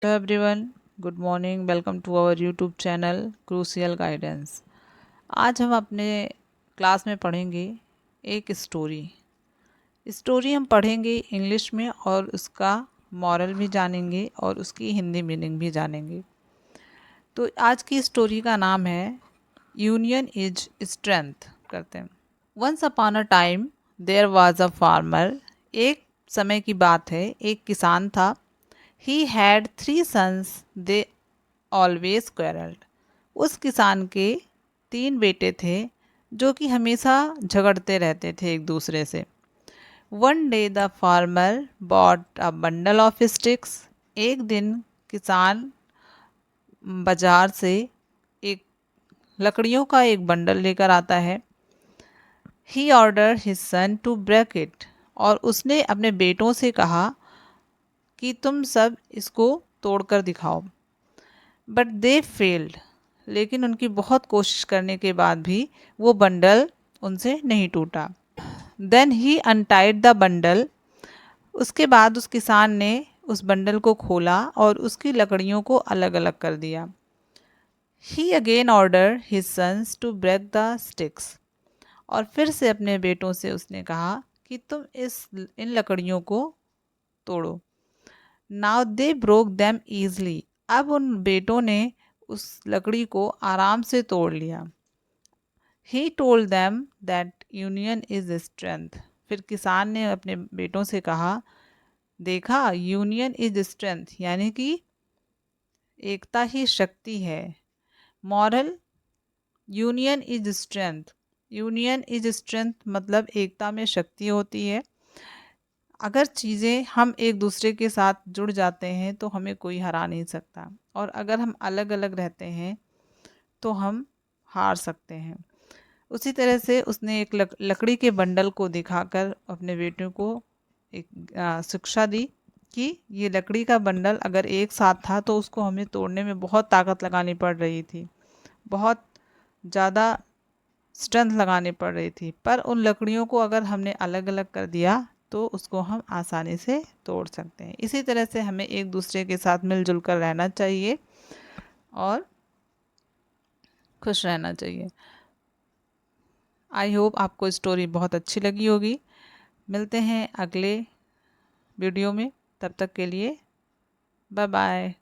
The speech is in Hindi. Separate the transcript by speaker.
Speaker 1: Hello everyone, good morning. Welcome to our YouTube channel Crucial Guidance. आज हम अपने क्लास में पढ़ेंगे एक स्टोरी हम पढ़ेंगे इंग्लिश में और उसका मॉरल भी जानेंगे और उसकी हिंदी मीनिंग भी जानेंगे। तो आज की स्टोरी का नाम है यूनियन इज स्ट्रेंथ। करते हैं। Once upon a time there was a farmer. एक समय की बात है, एक किसान था। He had 3 sons, they always quarrelled. उस किसान के 3 बेटे थे जो कि हमेशा झगड़ते रहते थे एक दूसरे से। One day the farmer bought a bundle of sticks. एक दिन किसान बाजार से एक लकड़ियों का एक बंडल लेकर आता है। He order his son to break it. और उसने अपने बेटों से कहा कि तुम सब इसको तोड़कर दिखाओ। But they failed. लेकिन उनकी बहुत कोशिश करने के बाद भी वो बंडल उनसे नहीं टूटा। Then he untied the bundle. उसके बाद उस किसान ने उस बंडल को खोला और उसकी लकड़ियों को अलग अलग कर दिया। He again order his sons to break the sticks. और फिर से अपने बेटों से उसने कहा कि तुम इन लकड़ियों को तोड़ो। Now they broke them easily. अब उन बेटों ने उस लकड़ी को आराम से तोड़ लिया। He told them that union is strength. फिर किसान ने अपने बेटों से कहा, देखा, यूनियन इज स्ट्रेंथ यानी कि एकता ही शक्ति है। Moral, union is strength. Union is strength मतलब एकता में शक्ति होती है। अगर चीज़ें हम एक दूसरे के साथ जुड़ जाते हैं तो हमें कोई हरा नहीं सकता, और अगर हम अलग अलग रहते हैं तो हम हार सकते हैं। उसी तरह से उसने एक लकड़ी के बंडल को दिखाकर अपने बेटों को एक शिक्षा दी कि ये लकड़ी का बंडल अगर एक साथ था तो उसको हमें तोड़ने में बहुत ताकत लगानी पड़ रही थी, बहुत ज़्यादा स्ट्रेंथ लगानी पड़ रही थी। पर उन लकड़ियों को अगर हमने अलग अलग कर दिया तो उसको हम आसानी से तोड़ सकते हैं। इसी तरह से हमें एक दूसरे के साथ मिलजुल कर रहना चाहिए और खुश रहना चाहिए। आई होप आपको स्टोरी बहुत अच्छी लगी होगी। मिलते हैं अगले वीडियो में, तब तक के लिए बाय बाय।